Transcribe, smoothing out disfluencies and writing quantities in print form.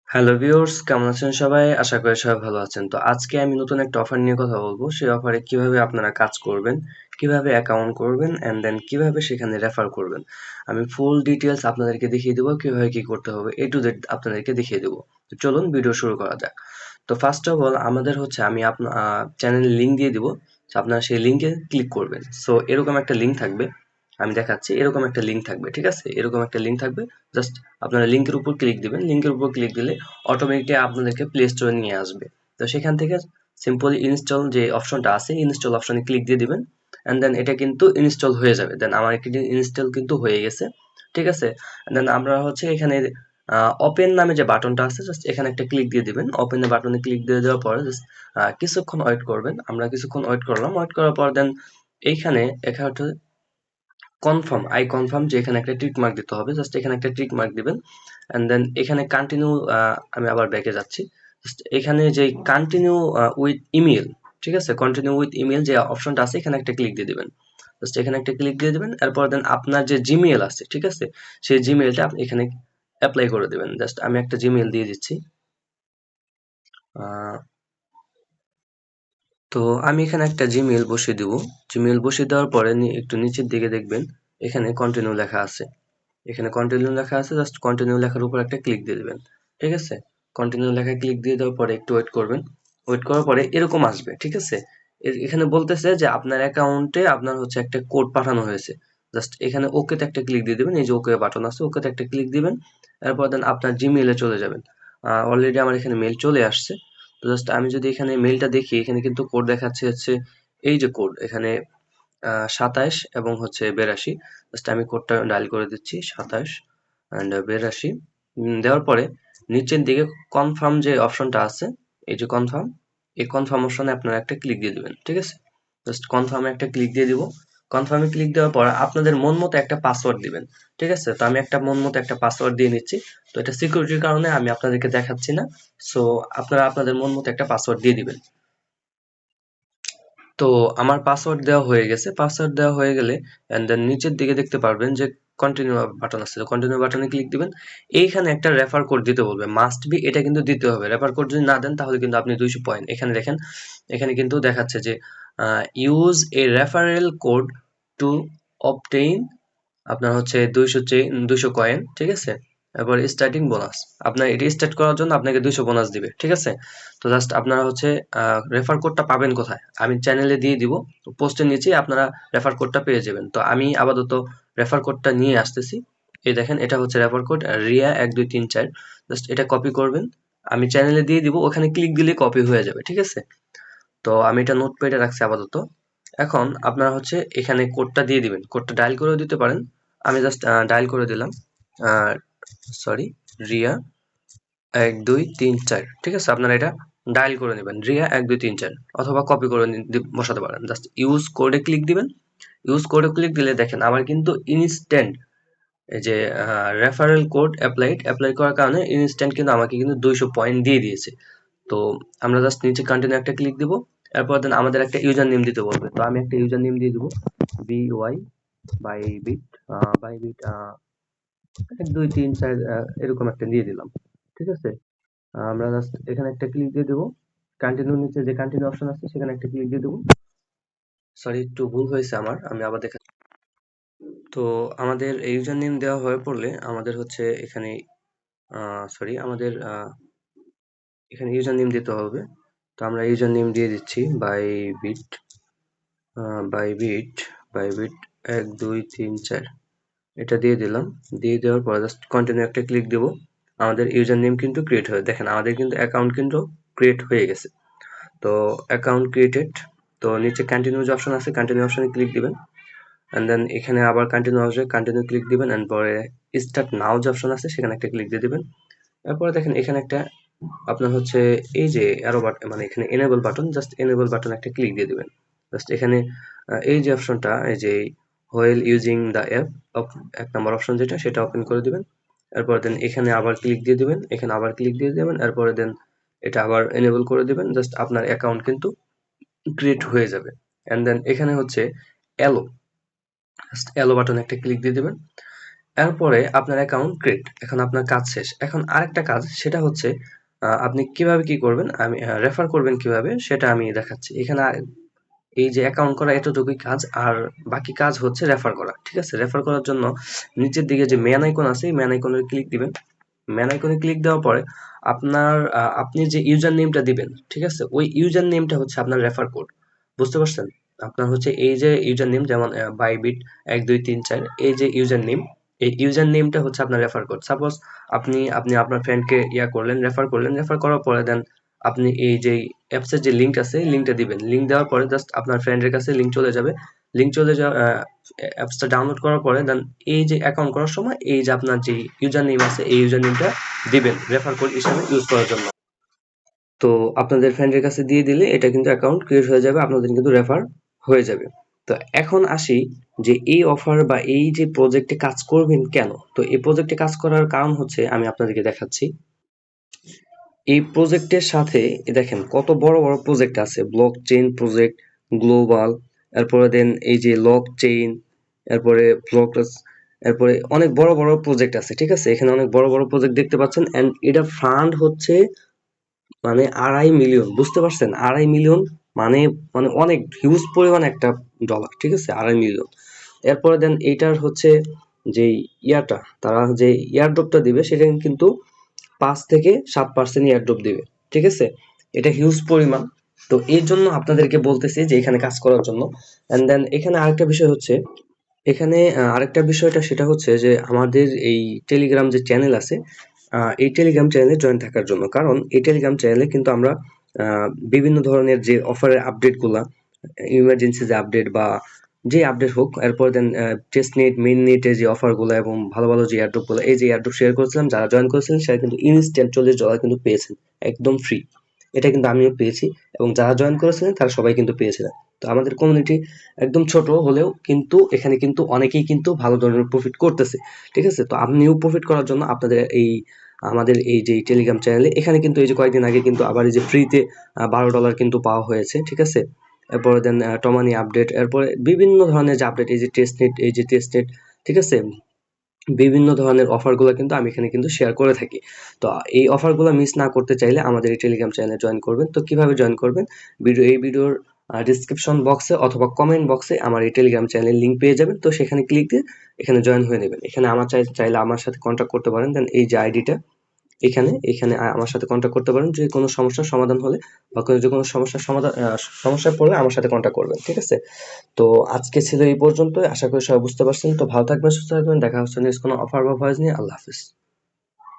Hello viewers, কেমন আছেন সবাই? আশা করি সবাই ভালো আছেন। তো আজকে আমি নতুন একটা অফার নিয়ে কথা বলবো। সেই অফারে কিভাবে আপনারা কাজ করবেন, কিভাবে অ্যাকাউন্ট করবেন অ্যান্ড দেন কিভাবে সেখানে রেফার করবেন। আমি ফুল ডিটেইলস আপনাদেরকে দেখিয়ে দেবো কিভাবে কি করতে হবে। A to Z আপনাদেরকে দেখিয়ে দেবো। তো চলুন ভিডিও শুরু করা যাক। তো ফার্স্ট অফ অল আমাদের হচ্ছে আমি চ্যানেলের লিংক দিয়ে দিব। তো আপনারা সেই লিংকে ক্লিক করবেন। সো এরকম একটা লিংক থাকবে। আমি দেখাচ্ছি এরকম একটা লিংক থাকবে, ঠিক আছে? এরকম একটা লিংক থাকবে। জাস্ট আপনারা লিংকের উপর ক্লিক দিবেন। লিংকের উপর ক্লিক দিলে অটোমেটিকলি আপনাদেরকে প্লে স্টোরে নিয়ে আসবে। তো সেখান থেকে সিম্পলি ইনস্টল যে অপশনটা আছে ইনস্টল অপশনে ক্লিক দিয়ে দিবেন অ্যান্ড দেন এটা কিন্তু ইনস্টল হয়ে যাবে। দেন আমার একটি ইনস্টল কিন্তু হয়ে গেছে, ঠিক আছে? দেন আমরা হচ্ছে এখানে ওপেন নামে যে বাটনটা আছে জাস্ট এখানে একটা ক্লিক দিয়ে দিবেন। ওপেন এর বাটনে ক্লিক দিয়ে দেওয়ার পরে জাস্ট কিছুক্ষণ ওয়েট করবেন। আমরা কিছুক্ষণ ওয়েট করলাম। ওয়েট করার পর দেন এইখানে এখানে কনফার্ম আই কনফার্ম যে এখানে একটা টিক মার্ক দিতে হবে। জাস্ট এখানে একটা টিক মার্ক দিবেন এন্ড দেন এখানে কন্টিনিউ। আমি আবার ব্যাকে যাচ্ছি। জাস্ট এখানে যে কন্টিনিউ উইথ ইমেল, ঠিক আছে? কন্টিনিউ উইথ ইমেল যে অপশনটা আছে এখানে একটা ক্লিক দিয়ে দিবেন। জাস্ট এখানে একটা ক্লিক দিয়ে দিবেন। এরপর দেন আপনার যে জিমেইল আছে, ঠিক আছে? সেই জিমেইলটা আপনি এখানে অ্যাপ্লাই করে দিবেন। জাস্ট আমি একটা জিমেইল দিয়ে দিচ্ছি। আহ, তো আমি এখানে একটা জিমেইল বসিয়ে দিব। জিমেইল বসিয়ে দেওয়ার পরে একটু নিচের দিকে দেখবেন এখানে কন্টিনিউ লেখা আছে। এখানে কন্টিনিউ লেখা আছে, জাস্ট কন্টিনিউ লেখার উপর একটা ক্লিক দিয়ে দিবেন, ঠিক আছে? কন্টিনিউ লেখায় ক্লিক দিয়ে দেওয়ার পরে একটু ওয়েট করবেন। ওয়েট করার পরে এরকম আসবে, ঠিক আছে? এখানে বলতেছে যে আপনার অ্যাকাউন্টে আপনার হচ্ছে একটা কোড পাঠানো হয়েছে। জাস্ট এখানে ওকেতে একটা ক্লিক দিয়ে দিবেন। এই যে ওকে বাটন আছে ওকেতে একটা ক্লিক দিবেন। এরপর দেন আপনার জিমেইলে চলে যাবেন। অলরেডি আমার এখানে মেইল চলে আসছে। তো জাস্ট আমি যদি এখানে মেইলটা দেখি এখানে কিন্তু কোড দেখাচ্ছে হচ্ছে এই যে কোড এখানে ২৭ এবং হচ্ছে ৮২। জাস্ট আমি কোডটা ডায়াল করে দিচ্ছি ২৭ অ্যান্ড ৮২। দেওয়ার পরে নিচের দিকে কনফার্ম যে অপশনটা আছে, এই যে কনফার্ম, এই কনফার্ম অপশনে আপনারা একটা ক্লিক দিয়ে দিবেন, ঠিক আছে? জাস্ট কনফার্মে একটা ক্লিক দিয়ে দিব। কনফার্মে ক্লিক দেওয়ার পর আপনাদের মন মতো একটা পাসওয়ার্ড দিবেন, ঠিক আছে? তো আমি একটা মন মতো একটা পাসওয়ার্ড দিয়ে নিচ্ছি। তো এটা সিকিউরিটির কারণে আমি আপনাদেরকে দেখাচ্ছি না। সো আপনারা আপনাদের মন মতো একটা পাসওয়ার্ড দিয়ে দিবেন। তো আমার পাসওয়ার্ড দেওয়া হয়ে গেছে। পাসওয়ার্ড দেওয়া হয়ে গেলে এন্ড দেন নিচের দিকে দেখতে পারবেন যে কন্টিনিউ বাটন আছে। কন্টিনিউ বাটনে ক্লিক দিবেন। এইখানে একটা রেফার কোড দিতে বলবে। মাস্ট বি এটা কিন্তু দিতে হবে। রেফার কোড যদি না দেন তাহলে কিন্তু আপনি 200 পয়েন্ট। এখানে দেখেন, এখানে কিন্তু দেখাচ্ছে যে use a referral code two obtain আপনার হচ্ছে 200 কয়েন, ঠিক আছে? এরপর স্টার্টিং বোনাস। আপনার এটি স্টার্ট করার জন্য আপনাকে 200 বোনাস দিবে, ঠিক আছে? তো জাস্ট আপনারা হচ্ছে রেফার কোডটা পাবেন কোথায়? আমি চ্যানেলে দিয়ে দিব। পোস্টের নিচেই আপনারা রেফার কোডটা পেয়ে যাবেন। তো আমি আপাতত রেফার কোডটা নিয়ে আসতেছি। এই দেখেন এটা হচ্ছে রেফার কোড রিয়া 1234। জাস্ট এটা কপি করবেন। আমি চ্যানেলে দিয়ে দিব। ওখানে ক্লিক দিলে কপি হয়ে যাবে, ঠিক আছে? তো আমি এটা নোটপ্যাডে রাখছি আপাতত। এখন আপনারা হচ্ছে এখানে কোডটা দিয়ে দিবেন। কোডটা ডায়াল করেও দিতে পারেন। আমি জাস্ট ডায়াল করে দিলাম। আহ, সরি, রিয়া 1234, ঠিক আছে? আপনারা এটা ডায়াল করে নেবেন রিয়া 1234, অথবা কপি করে বসাতে পারেন। জাস্ট ইউজ কোডে ক্লিক দিবেন। ইউজ কোডে ক্লিক দিলে দেখেন আমার কিন্তু ইনস্ট্যান্ট এই যে রেফারেল কোড অ্যাপ্লাই করার কারণে ইনস্ট্যান্ট কিন্তু আমাকে কিন্তু 200 পয়েন্ট দিয়ে দিয়েছে। তো আমরা জাস্ট নিচে কন্টিনিউ একটা ক্লিক দিব। এরপর দেন আমাদের একটা ইউজার নেম দিতে বলবে। তো আমি একটা ইউজার নেম দিয়ে দিব BY বাইবিট। বাইবিট 1 2 3 4 এরকম একটা দিয়ে দিলাম, ঠিক আছে? আমরা জাস্ট এখানে একটা ক্লিক দিয়ে দেবো। কন্টিনিউ নিচে যে কন্টিনিউ অপশন আছে সেখানে একটা ক্লিক দিয়ে দেবো। সরি, একটু ভুল হয়েছে আমার, আমি আবার দেখা। তো আমাদের ইউজার নেম দেওয়া হয়ে পড়লে আমাদের হচ্ছে এখানে সরি আমাদের এখানে ইউজার নেম দিতে হবে। তো আমরা ইউজার নেম দিয়ে দিচ্ছি বাইবিট। বাইবিট বাইবিট 1 2 3 4 এটা দিয়ে দিলাম। দিয়ে দেওয়ার পর জাস্ট কন্টিনিউ একটা ক্লিক দেব। আমাদের ইউজার নেম কিন্তু ক্রিয়েট হয়ে দেখেন আমাদের কিন্তু অ্যাকাউন্ট কিন্তু ক্রিয়েট হয়ে গেছে। তো অ্যাকাউন্ট ক্রিয়েটেড। তো নিচে কন্টিনিউ যে অপশন আছে কন্টিনিউ অপশনে ক্লিক দিবেন এন্ড দেন এখানে আবার কন্টিনিউ আসবে, কন্টিনিউ ক্লিক দিবেন এন্ড পরে স্টার্ট নাও যে অপশন আছে সেখানে একটা ক্লিক দিয়ে দিবেন। এরপরে দেখেন এখানে একটা আপনার হচ্ছে এই যে অ্যারো বাটন মানে এখানে enable button, just enable button একটা ক্লিক দিয়ে দিবেন। জাস্ট এখানে এই যে অপশনটা এই যে while using the app 1 number option যেটা সেটা ওপেন করে দিবেন। এরপর দেন এখানে আবার ক্লিক দিয়ে দিবেন, এখানে আবার ক্লিক দিয়ে দিবেন। এরপরে দেন এটা আবার এনেবল করে দিবেন। জাস্ট আপনার অ্যাকাউন্ট কিন্তু ক্রিয়েট হয়ে যাবে। এন্ড দেন এখানে হচ্ছে অ্যালো, জাস্ট অ্যালো বাটনে একটা ক্লিক দিয়ে দিবেন। এরপরে আপনার অ্যাকাউন্ট ক্রিয়েট, এখন আপনার কাজ শেষ। এখন আরেকটা কাজ, সেটা হচ্ছে আপনি কিভাবে কি করবেন, আমি রেফার করবেন কিভাবে সেটা আমি দেখাচ্ছি। এখানে এই যে অ্যাকাউন্ট করা এতটুকুই কাজ, আর বাকি কাজ হচ্ছে রেফার করা। ঠিক আছে, রেফার করার জন্য নিচের দিকে যে ম্যান আইকন আছে, এই ম্যান আইকনে ক্লিক দিবেন। ম্যান আইকনে ক্লিক দেওয়ার পরে আপনার আপনি যে ইউজার নেমটা দিবেন, ঠিক আছে, ওই ইউজার নেমটা হচ্ছে আপনার রেফার কোড। বুঝতে পারছেন? আপনার হচ্ছে এই যে ইউজার নেম, যেমন বাইবিট 1 2 3 4, এই যে ইউজার নেম, এই ইউজার নেমটা হচ্ছে আপনার রেফার কোড। সাপোজ আপনি আপনি আপনার ফ্রেন্ডকে করলেন, রেফার করলেন, রেফার করার পরে দেন আপনি এই যে অ্যাপসের যে লিঙ্ক আছে, লিঙ্কটা দিবেন। লিঙ্ক দেওয়ার পরে জাস্ট আপনার ফ্রেন্ডের কাছে লিঙ্ক চলে যাবে। লিঙ্ক চলে যাওয়া অ্যাপসটা ডাউনলোড করার পরে দেন এই যে অ্যাকাউন্ট করার সময় এই যে আপনার যে ইউজার নেম আছে, এই ইউজার নেমটা দিবেন রেফার কোড হিসাবে ইউজ করার জন্য। তো আপনাদের ফ্রেন্ডের কাছে দিয়ে দিলে এটা কিন্তু অ্যাকাউন্ট ক্রিয়েট হয়ে যাবে, আপনাদের কিন্তু রেফার হয়ে যাবে। তো এখন আসি যে এই অফার বা এই যে প্রজেক্টে কাজ করবেন কেন। তো এই প্রজেক্টে কাজ করার কারণ হচ্ছে আমি আপনাদেরকে দেখাচ্ছি। এই প্রজেক্টের সাথে দেখেন কত বড় বড় প্রজেক্ট আছে, ব্লক চেইন প্রজেক্ট, গ্লোবাল, এরপরে দেন এই যে লক চেইন, এরপরে ব্লকস, এরপরে অনেক বড় বড় প্রজেক্ট আছে। ঠিক আছে, এখানে অনেক বড় বড় প্রজেক্ট দেখতে পাচ্ছেন, এন্ড এটা ফান্ড হচ্ছে মানে 2.5 মিলিয়ন। বুঝতে পারছেন? 2.5 মিলিয়ন মানে মানে অনেক হিউজ পরিমাণ একটা ডলার। ঠিক আছে, 2.5 মিলিয়ন। এরপরে দেন এইটার হচ্ছে যে তারা যে ইয়ারড্রপটা দিবে সেটা কিন্তু 5 থেকে 7% এয়ারড্রপ দিবে। ঠিক আছে, এটা হিউজ পরিমাণ। তো এই জন্য আপনাদেরকে বলতেছি যে এখানে কাজ করার জন্য। এন্ড দেন এখানে আরেকটা বিষয় হচ্ছে, এখানে আরেকটা বিষয়টা সেটা হচ্ছে যে আমাদের এই টেলিগ্রাম যে চ্যানেল আছে, এই টেলিগ্রাম চ্যানেলে জয়েন থাকার জন্য। কারণ এই টেলিগ্রাম চ্যানেলে কিন্তু আমরা বিভিন্ন ধরনের যে অফারের আপডেটগুলা, ইমার্জেন্সি যে আপডেট বা যে আপডেট হোক, এরপর দেন টেস্ট নেট, মেইন নেটের যে অফারগুলো এবং ভালো ভালো যে এয়ারড্রপগুলো, এই যে এয়ারড্রপ শেয়ার করেছিলাম, যারা জয়েন করেছিলেন সেটা কিন্তু ইনস্ট্যান্ট $40 কিন্তু পেয়েছেন, একদম ফ্রি। এটা কিন্তু আমিও পেয়েছি এবং যারা জয়েন করেছিলেন তারা সবাই কিন্তু পেয়েছিলেন। তো আমাদের কমিউনিটি একদম ছোট হলেও কিন্তু এখানে কিন্তু অনেকেই কিন্তু ভালো ধরনের প্রফিট করতেছে। ঠিক আছে, তো আপনিও প্রফিট করার জন্য আপনাদের এই আমাদের এই যে টেলিগ্রাম চ্যানেলে, এখানে কিন্তু এই যে কয়েকদিন আগে কিন্তু আবার এই যে ফ্রিতে $12 কিন্তু পাওয়া হয়েছে। ঠিক আছে, এরপরে দেন টমানি আপডেট, এরপরে বিভিন্ন ধরনের যে আপডেট, এই যে টেস্ট নেট, এই যে টেস্ট নেট, ঠিক আছে, বিভিন্ন ধরনের অফারগুলো কিন্তু আমি এখানে কিন্তু শেয়ার করে থাকি। তো এই অফারগুলো মিস না করতে চাইলে আমাদের এই টেলিগ্রাম চ্যানেলে জয়েন করবেন। তো কিভাবে জয়েন করবেন, এই ভিডিওর ডিসক্রিপশন বক্সে অথবা কমেন্ট বক্সে আমার এই টেলিগ্রাম চ্যানেলের লিঙ্ক পেয়ে যাবেন। তো সেখানে ক্লিক দিয়ে এখানে জয়েন হয়ে নেবেন। এখানে আমার চাইলে আমার সাথে কন্ট্যাক্ট করতে পারেন। দেন এই যে আইডিটা, এখানে এখানে আমার সাথে কন্ট্যাক্ট করতে পারেন যে কোনো সমস্যার সমাধান হলে বা যে কোনো সমস্যার সমাধান, সমস্যায় পড়লে আমার সাথে কন্ট্যাক্ট করবেন। ঠিক আছে, তো আজকে ছিল এই পর্যন্তই। আশা করি সবাই বুঝতে পারছেন। তো ভালো থাকবেন, সুস্থ থাকবেন। দেখা হচ্ছে নেক্সট কোনো অফার বা ভয়েস নিয়ে। আল্লাহ হাফিজ।